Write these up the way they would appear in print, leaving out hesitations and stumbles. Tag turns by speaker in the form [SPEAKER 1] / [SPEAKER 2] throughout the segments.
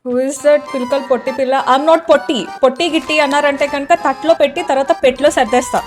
[SPEAKER 1] Who is that పిల్కల్ పొట్టి పిల్ల? I'm not పొట్టి. పొట్టి గిట్టి అన్నారంటే కనుక తట్లో పెట్టి తర్వాత పెట్లో సర్దేస్తా.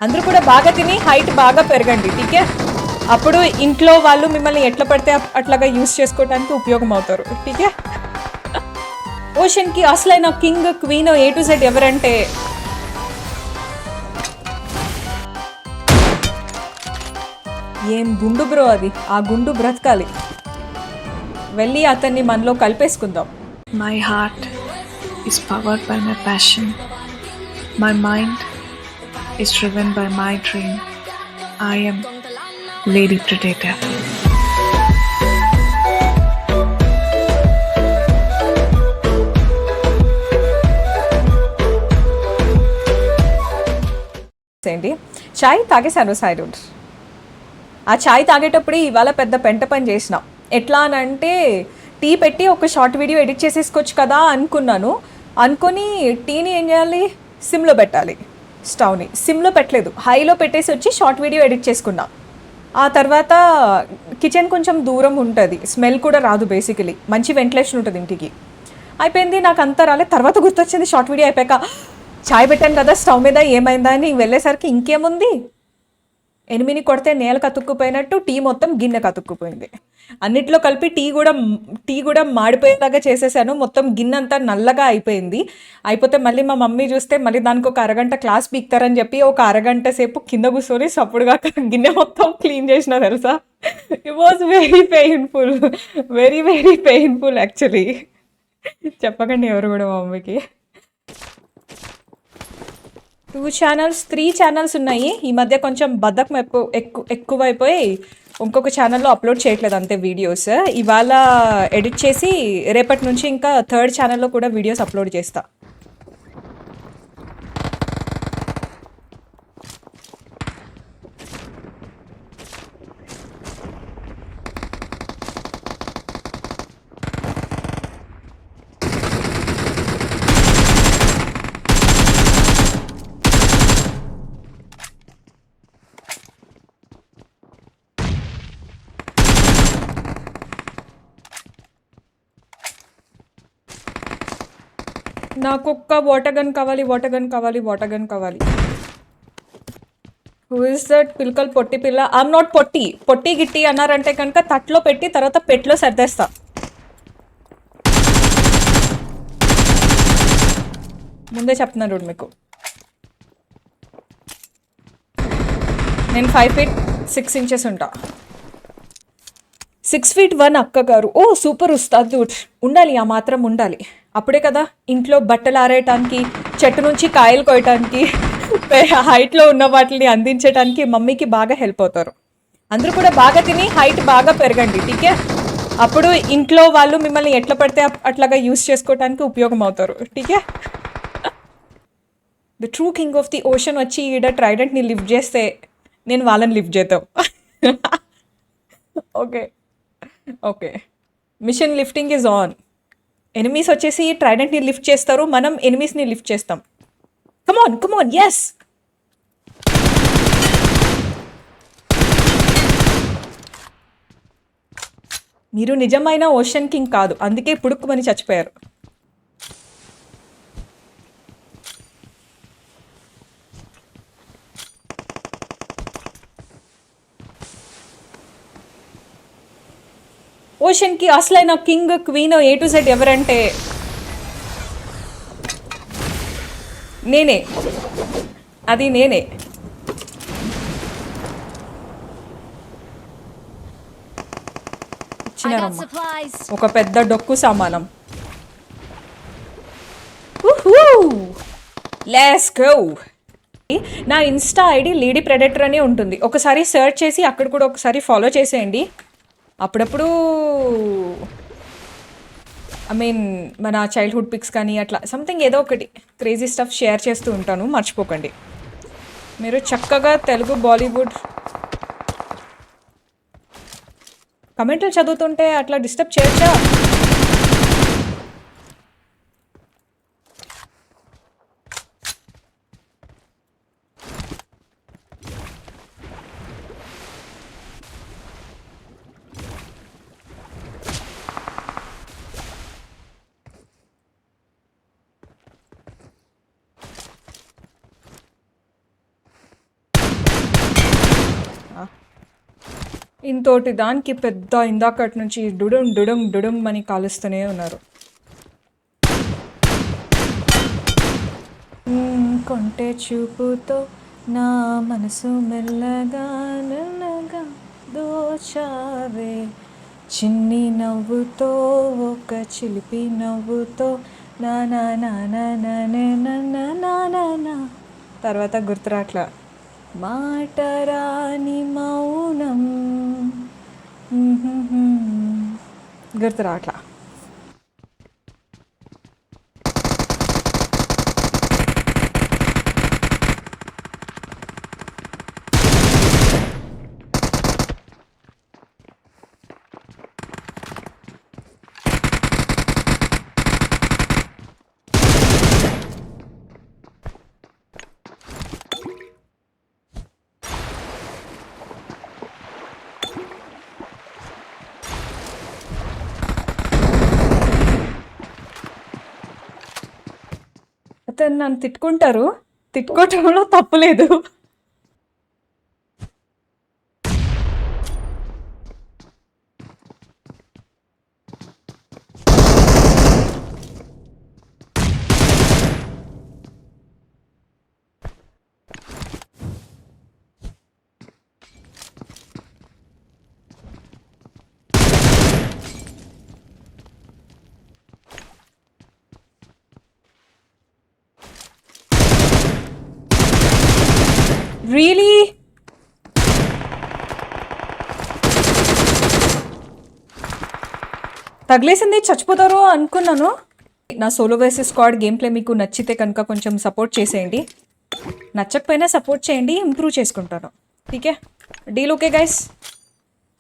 [SPEAKER 1] అందరూ కూడా బాగా తిని హైట్ బాగా పెరగండి, టీకే? అప్పుడు ఇంట్లో వాళ్ళు మిమ్మల్ని ఎట్లా పడితే అట్లాగా యూస్ చేసుకోవడానికి ఉపయోగం అవుతారు, టీకే? ఓషన్కి అసలైన king queen A to Z ఎవరంటే ఏం గుండు బ్రో అది. ఆ గుండు బ్రతకాలి. వెళ్ళి అతన్ని మనలో కలిపేసుకుందాం.
[SPEAKER 2] My heart is powered by my passion. My mind is driven by my dream. I am Lady Predator.
[SPEAKER 1] ఏంటి చాయ్ తాగేశాను సైడ్. ఆ చాయ్ తాగేటప్పుడు ఇవాళ పెద్ద పెంట పని చేసిన. ఎట్లా అని అంటే టీ పెట్టి ఒక షార్ట్ వీడియో ఎడిట్ చేసేసుకోవచ్చు కదా అనుకొని టీని ఏం చేయాలి, సిమ్లో పెట్టాలి. స్టవ్ని సిమ్లో పెట్టలేదు, హైలో పెట్టేసి వచ్చి షార్ట్ వీడియో ఎడిట్ చేసుకున్నా. ఆ తర్వాత కిచెన్ కొంచెం దూరం ఉంటుంది, స్మెల్ కూడా రాదు, బేసికలీ మంచి వెంటిలేషన్ ఉంటుంది ఇంటికి. అయిపోయింది, నాకు అంతా రాలేదు. తర్వాత గుర్తొచ్చింది షార్ట్ వీడియో అయిపోయాక చాయ్ పెట్టాను కదా స్టవ్ మీద, ఏమైందా అని వెళ్ళేసరికి ఇంకేముంది, ఎనిమిని కొడితే నేల కతుక్కుపోయినట్టు టీ మొత్తం గిన్నె కతుక్కుపోయింది. అన్నిట్లో కలిపి టీ కూడా మాడిపోయేలాగా చేసేసాను. మొత్తం గిన్నె అంతా నల్లగా అయిపోయింది. అయిపోతే మళ్ళీ మా మమ్మీ చూస్తే మళ్ళీ దానికి ఒక అరగంట క్లాస్ పీక్తారని చెప్పి ఒక అరగంట సేపు కింద కూర్చొని సప్పుడుగా గిన్నె మొత్తం క్లీన్ చేసిన, తెలుసా? It was very painful, very very painful actually. చెప్పకండి ఎవరు కూడా మా మమ్మీకి. 2 ఛానల్స్ 3 ఛానల్స్ ఉన్నాయి. ఈ మధ్య కొంచెం బద్ధకం ఎక్కువైపోయి ఇంకొక ఛానల్లో అప్లోడ్ చేయట్లేదు అంతే వీడియోస్. ఇవాళ ఎడిట్ చేసి రేపటి నుంచి ఇంకా 3rd ఛానల్లో కూడా వీడియోస్ అప్లోడ్ చేస్తా. నాకు ఒక్క వాటర్ గన్ కావాలి. హూ ఇస్ దట్ పిల్కల్ పొట్టి పిల్ల? ఐఎమ్ నాట్ పొట్టి. పొట్టి గిట్టి అన్నారంటే కనుక తట్లో పెట్టి తర్వాత పెట్లో సర్దేస్తా. ముందే చెప్తున్నాను మీకు. నేను 5 feet 6 inches ఉంటా. 6 feet 1 అక్క గారు. ఓ సూపర్ ఉస్తాద్, ఉండాలి, ఆ మాత్రం ఉండాలి. అప్పుడే కదా ఇంట్లో బట్టలు ఆరేయటానికి, చెట్టు నుంచి కాయలు కోయటానికి, హైట్లో ఉన్న వాటిని అందించడానికి మమ్మీకి బాగా హెల్ప్ అవుతారు. అందరూ కూడా బాగా తిని హైట్ బాగా పెరగండి, టీకే? అప్పుడు ఇంట్లో వాళ్ళు మిమ్మల్ని ఎట్లా పడితే అట్లాగా యూస్ చేసుకోవటానికి ఉపయోగం అవుతారు, టీకే? The true king of the ocean వచ్చి ఈడ ట్రైడెంట్ని లిఫ్ట్ చేస్తే నేను వాళ్ళని లిఫ్ట్ చేద్దాం. Okay, mission lifting is on. Enemies వచ్చేసి ట్రైడెంట్ని లిఫ్ట్ చేస్తారు, మనం ఎనిమీస్ని లిఫ్ట్ చేస్తాం. Come on, yes. మీరు నిజమైన ఓషన్ కింగ్ కాదు, అందుకే పుడుక్కుమని చచ్చిపోయారు. ఓషన్కి అసలైన king queen A to Z ఎవరంటే నేనే. ఇచ్చినారమ్మా ఒక పెద్ద డొక్కు సామానం. Let's go. నా ఇన్స్టా ఐడి లేడీ ప్రెడేటర్ అనే ఉంటుంది. ఒకసారి సెర్చ్ చేసి అక్కడ కూడా ఒకసారి ఫాలో చేసేయండి. అప్పుడప్పుడు మన చైల్డ్హుడ్ పిక్స్ కానీ అట్లా సంథింగ్ ఏదో ఒకటి క్రేజీ స్టఫ్ షేర్ చేస్తూ ఉంటాను, మర్చిపోకండి. మీరు చక్కగా తెలుగు బాలీవుడ్ కమెంట్లు చదువుతుంటే అట్లా డిస్టర్బ్ చేయొచ్చా? ఇంతోటి దానికి పెద్ద ఇందాకటి నుంచి డుడుం డుడుం డుడుం అని కాలుస్తూనే ఉన్నారు. కొంటే చూపుతో నా మనసు మెల్లగా మెల్లగా దోచావే, చిన్ని నవ్వుతో ఒక చిలిపి నవ్వుతో నా నా నా నా నా నా నా నా నా నా. తర్వాత గుర్తురాట్లా. మాట రాని మౌనం గుర్తురాట్లా. అతను నన్ను తిట్టుకుంటారు, తిట్టుకోవటంలో తప్పులేదు. రియలీ తగిలేసింది, చచ్చిపోతారు అనుకున్నాను. నా solo versus squad game play మీకు నచ్చితే కనుక కొంచెం సపోర్ట్ చేసేయండి. నచ్చకపోయినా సపోర్ట్ చేయండి, ఇంప్రూవ్ చేసుకుంటాను. ఠీకే, డీల్ ఓకే గైస్.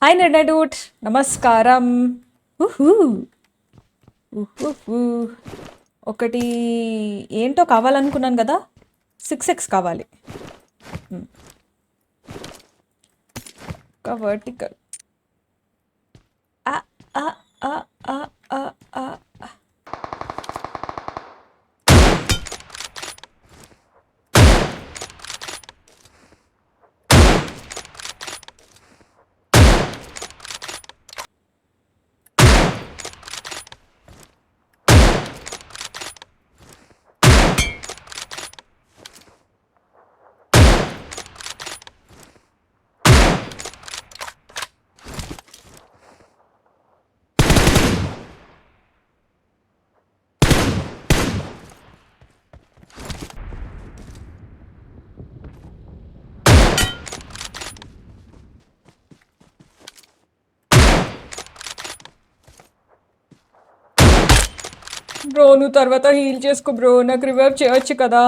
[SPEAKER 1] హాయ్ నెడ్డూట్, నమస్కారం. ఒకటి ఏంటో కావాలనుకున్నాను కదా, 6x కావాలి. ఒక వర్టికల్ బ్రో. నువ్వు తర్వాత హీల్ చేసుకో బ్రో, నాకు రివైవ్ చేయొచ్చు కదా.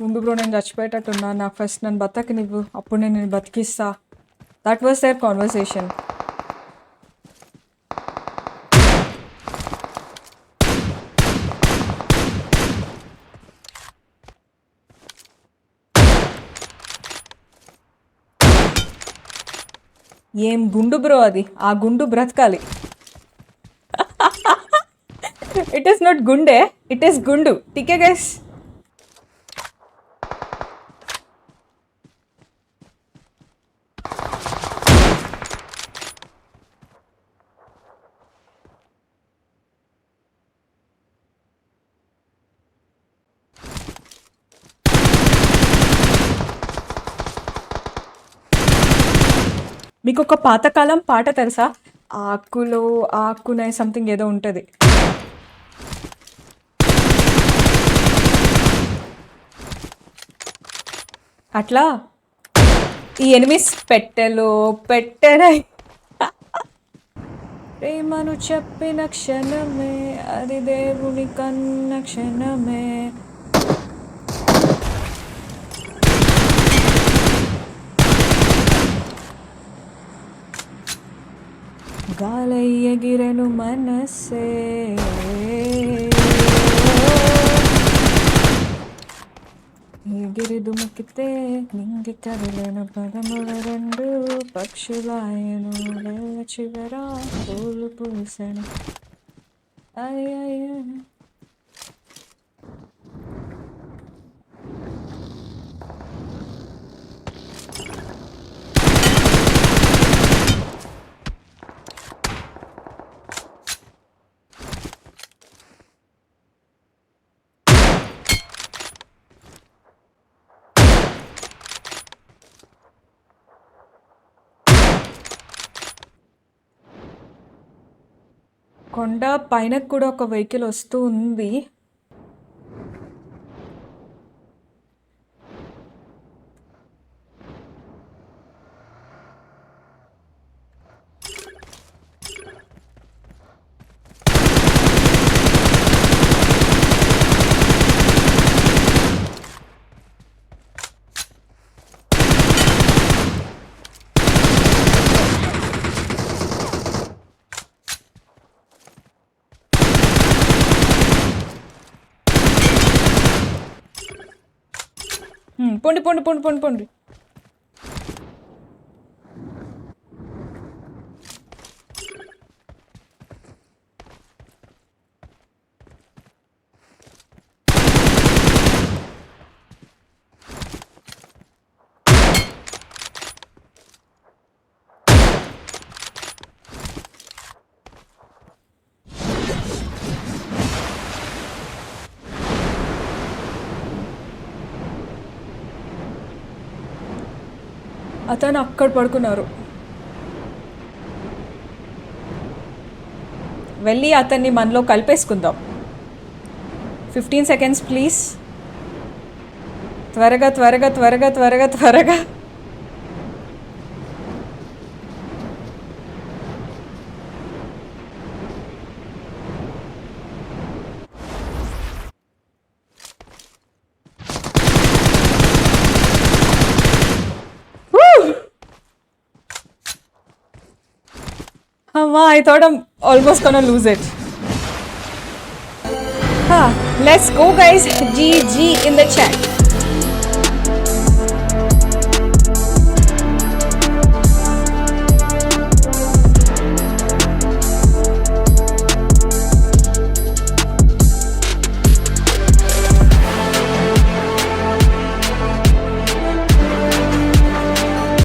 [SPEAKER 1] ముందు బ్రో, నేను చచ్చిపోయేటట్టున్నా, నాకు ఫస్ట్ నన్ను బతకనివ్వు, అప్పుడు నేను బతికిస్తా. That was their conversation. ఏం గుండు బ్రో అది, ఆ గుండు బ్రతకాలి. ఇట్ ఈస్ నాట్ గుండే, ఇట్ ఈస్ గుండు. టీకే గైస్. మీకు ఒక పాతకాలం పాట తెలుసా? ఆకులో ఆకునే సంథింగ్ ఏదో ఉంటుంది. అట్లా ఈ ఎనిమిస్ పెట్టెలో పెట్టెనై ప్రేమను చెప్పిన క్షణమే అది దేవుని కన్న క్షణమే. గాలయ్యగిరను మనసే ఎగిరి దుముకితే నింగి కదిలేను పదముల రెండు పక్షులాయను వేళ చివర పూలు పూసెను. అయ్యయ్య కొండ పైన కూడా ఒక వెహికల్ వస్తూ ఉంది. పొండి పొండి పొండి పొండి పొండి. అతను అక్కడ పడుకున్నారు. వెళ్ళి అతన్ని మనలో కలిపేసుకుందాం. 15 seconds ప్లీజ్. త్వరగా త్వరగా త్వరగా త్వరగా త్వరగా. I thought I'm almost gonna lose it. Let's go guys. GG in the chat.